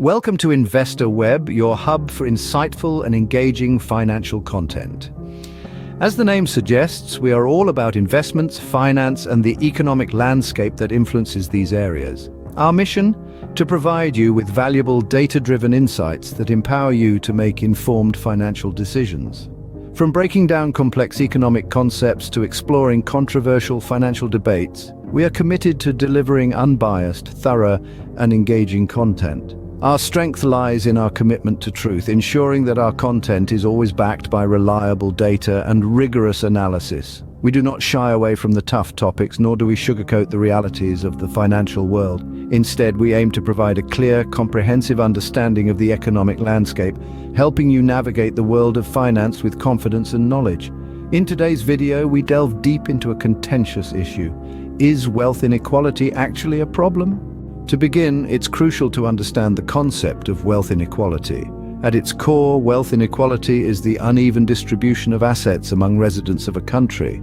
Welcome to Investor Web, your hub for insightful and engaging financial content. As the name suggests, we are all about investments, finance, and the economic landscape that influences these areas. Our mission? To provide you with valuable data-driven insights that empower you to make informed financial decisions. From breaking down complex economic concepts to exploring controversial financial debates, we are committed to delivering unbiased, thorough, and engaging content. Our strength lies in our commitment to truth, ensuring that our content is always backed by reliable data and rigorous analysis. We do not shy away from the tough topics, nor do we sugarcoat the realities of the financial world. Instead, we aim to provide a clear, comprehensive understanding of the economic landscape, helping you navigate the world of finance with confidence and knowledge. In today's video, we delve deep into a contentious issue. Is wealth inequality actually a problem? To begin, it's crucial to understand the concept of wealth inequality. At its core, wealth inequality is the uneven distribution of assets among residents of a country.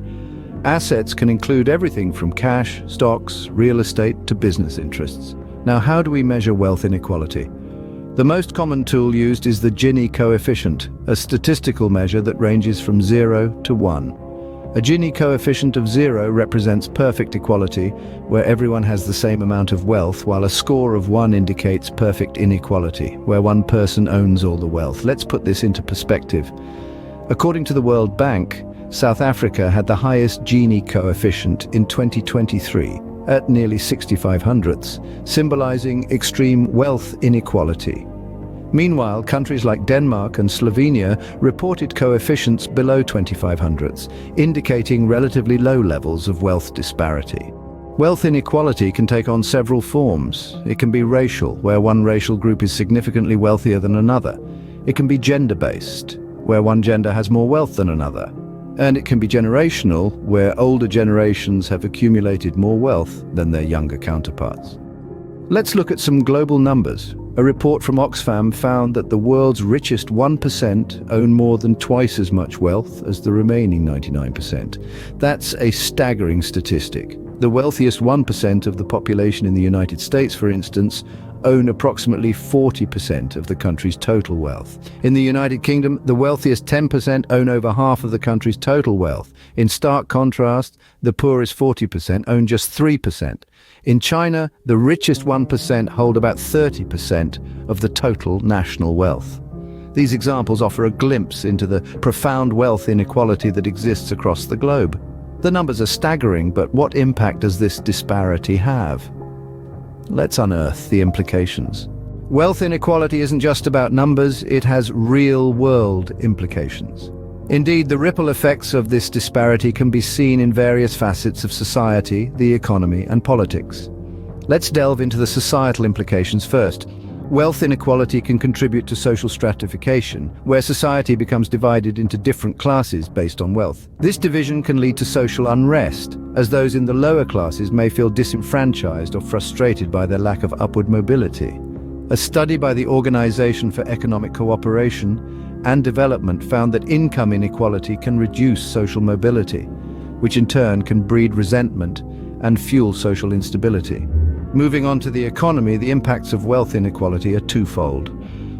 Assets can include everything from cash, stocks, real estate, to business interests. Now, how do we measure wealth inequality? The most common tool used is the Gini coefficient, a statistical measure that ranges from 0 to 1. A Gini coefficient of 0 represents perfect equality, where everyone has the same amount of wealth, while a score of 1 indicates perfect inequality, where one person owns all the wealth. Let's put this into perspective. According to the World Bank, South Africa had the highest Gini coefficient in 2023, at nearly 65 hundredths, symbolizing extreme wealth inequality. Meanwhile, countries like Denmark and Slovenia reported coefficients below 25 hundredths, indicating relatively low levels of wealth disparity. Wealth inequality can take on several forms. It can be racial, where one racial group is significantly wealthier than another. It can be gender-based, where one gender has more wealth than another. And it can be generational, where older generations have accumulated more wealth than their younger counterparts. Let's look at some global numbers. A report from Oxfam found that the world's richest 1% own more than twice as much wealth as the remaining 99%. That's a staggering statistic. The wealthiest 1% of the population in the United States, for instance, own approximately 40% of the country's total wealth. In the United Kingdom, the wealthiest 10% own over half of the country's total wealth. In stark contrast, the poorest 40% own just 3%. In China, the richest 1% hold about 30% of the total national wealth. These examples offer a glimpse into the profound wealth inequality that exists across the globe. The numbers are staggering, but what impact does this disparity have? Let's unearth the implications. Wealth inequality isn't just about numbers, it has real-world implications. Indeed, the ripple effects of this disparity can be seen in various facets of society, the economy, and politics. Let's delve into the societal implications first. Wealth inequality can contribute to social stratification, where society becomes divided into different classes based on wealth. This division can lead to social unrest, as those in the lower classes may feel disenfranchised or frustrated by their lack of upward mobility. A study by the Organization for Economic Cooperation and Development found that income inequality can reduce social mobility, which in turn can breed resentment and fuel social instability. Moving on to the economy, the impacts of wealth inequality are twofold.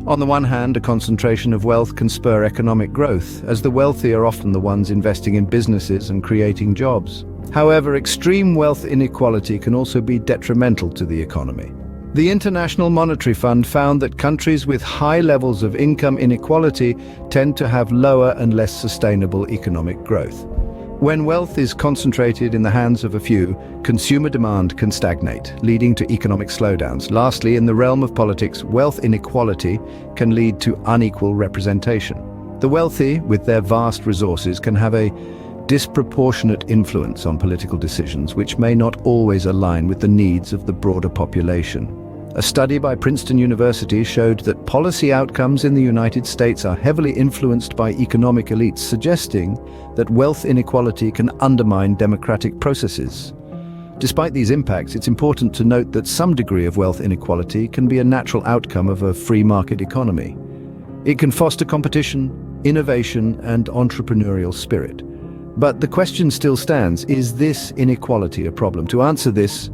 On the one hand, a concentration of wealth can spur economic growth, as the wealthy are often the ones investing in businesses and creating jobs. However, extreme wealth inequality can also be detrimental to the economy. The International Monetary Fund found that countries with high levels of income inequality tend to have lower and less sustainable economic growth. When wealth is concentrated in the hands of a few, consumer demand can stagnate, leading to economic slowdowns. Lastly, in the realm of politics, wealth inequality can lead to unequal representation. The wealthy, with their vast resources, can have a disproportionate influence on political decisions, which may not always align with the needs of the broader population. A study by Princeton University showed that policy outcomes in the United States are heavily influenced by economic elites, suggesting that wealth inequality can undermine democratic processes. Despite these impacts, it's important to note that some degree of wealth inequality can be a natural outcome of a free market economy. It can foster competition, innovation, and entrepreneurial spirit. But the question still stands, is this inequality a problem? To answer this,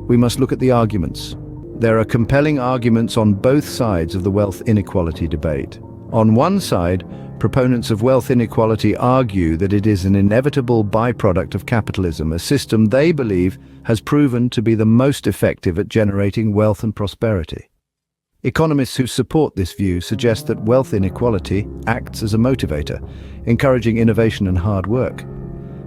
we must look at the arguments. There are compelling arguments on both sides of the wealth inequality debate. On one side, proponents of wealth inequality argue that it is an inevitable byproduct of capitalism, a system they believe has proven to be the most effective at generating wealth and prosperity. Economists who support this view suggest that wealth inequality acts as a motivator, encouraging innovation and hard work.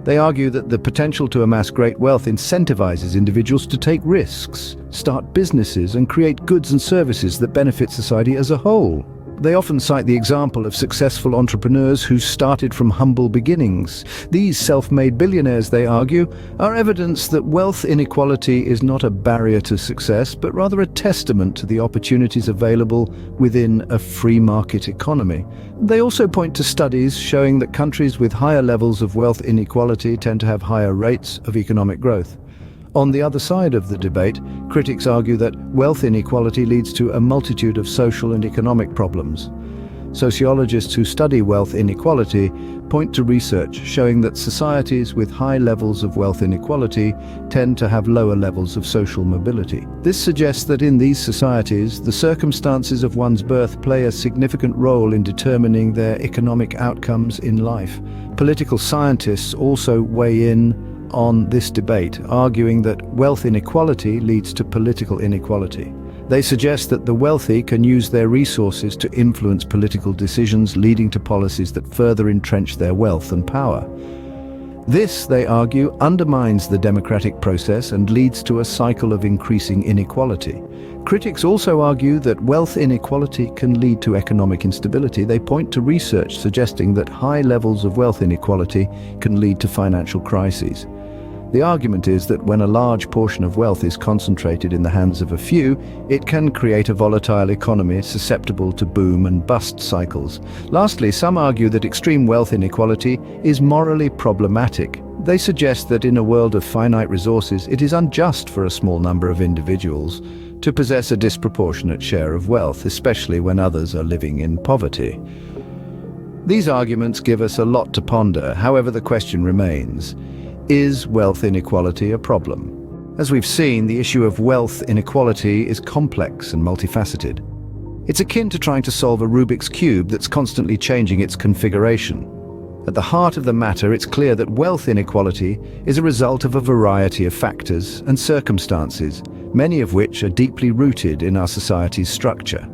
They argue that the potential to amass great wealth incentivizes individuals to take risks, start businesses, and create goods and services that benefit society as a whole. They often cite the example of successful entrepreneurs who started from humble beginnings. These self-made billionaires, they argue, are evidence that wealth inequality is not a barrier to success, but rather a testament to the opportunities available within a free market economy. They also point to studies showing that countries with higher levels of wealth inequality tend to have higher rates of economic growth. On the other side of the debate, critics argue that wealth inequality leads to a multitude of social and economic problems. Sociologists who study wealth inequality point to research showing that societies with high levels of wealth inequality tend to have lower levels of social mobility. This suggests that in these societies, the circumstances of one's birth play a significant role in determining their economic outcomes in life. Political scientists also weigh in on this debate, arguing that wealth inequality leads to political inequality. They suggest that the wealthy can use their resources to influence political decisions, leading to policies that further entrench their wealth and power. This, they argue, undermines the democratic process and leads to a cycle of increasing inequality. Critics also argue that wealth inequality can lead to economic instability. They point to research suggesting that high levels of wealth inequality can lead to financial crises. The argument is that when a large portion of wealth is concentrated in the hands of a few, it can create a volatile economy susceptible to boom and bust cycles. Lastly, some argue that extreme wealth inequality is morally problematic. They suggest that in a world of finite resources, it is unjust for a small number of individuals to possess a disproportionate share of wealth, especially when others are living in poverty. These arguments give us a lot to ponder. However, the question remains: is wealth inequality a problem? As we've seen, the issue of wealth inequality is complex and multifaceted. It's akin to trying to solve a Rubik's Cube that's constantly changing its configuration. At the heart of the matter, it's clear that wealth inequality is a result of a variety of factors and circumstances, many of which are deeply rooted in our society's structure.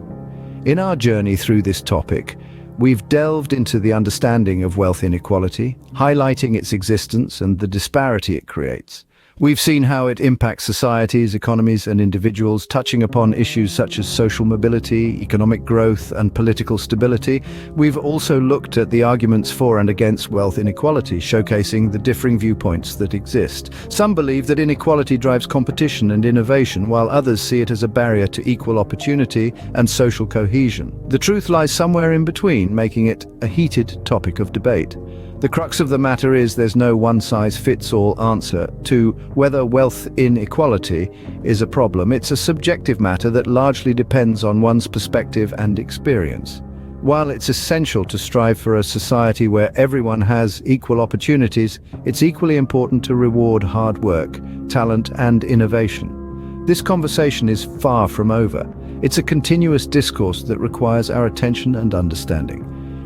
In our journey through this topic, we've delved into the understanding of wealth inequality, highlighting its existence and the disparity it creates. We've seen how it impacts societies, economies, and individuals, touching upon issues such as social mobility, economic growth, and political stability. We've also looked at the arguments for and against wealth inequality, showcasing the differing viewpoints that exist. Some believe that inequality drives competition and innovation, while others see it as a barrier to equal opportunity and social cohesion. The truth lies somewhere in between, making it a heated topic of debate. The crux of the matter is there's no one-size-fits-all answer to whether wealth inequality is a problem. It's a subjective matter that largely depends on one's perspective and experience. While it's essential to strive for a society where everyone has equal opportunities, it's equally important to reward hard work, talent, and innovation. This conversation is far from over. It's a continuous discourse that requires our attention and understanding.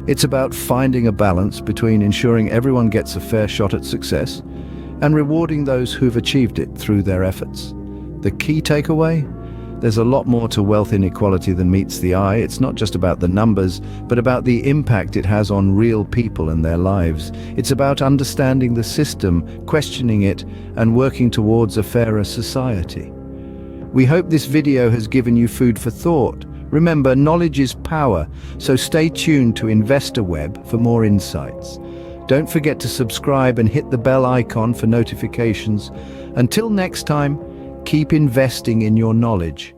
It's about finding a balance between ensuring everyone gets a fair shot at success and rewarding those who've achieved it through their efforts. The key takeaway? There's a lot more to wealth inequality than meets the eye. It's not just about the numbers, but about the impact it has on real people and their lives. It's about understanding the system, questioning it, and working towards a fairer society. We hope this video has given you food for thought. Remember, knowledge is power, so stay tuned to InvestorWeb for more insights. Don't forget to subscribe and hit the bell icon for notifications. Until next time, keep investing in your knowledge.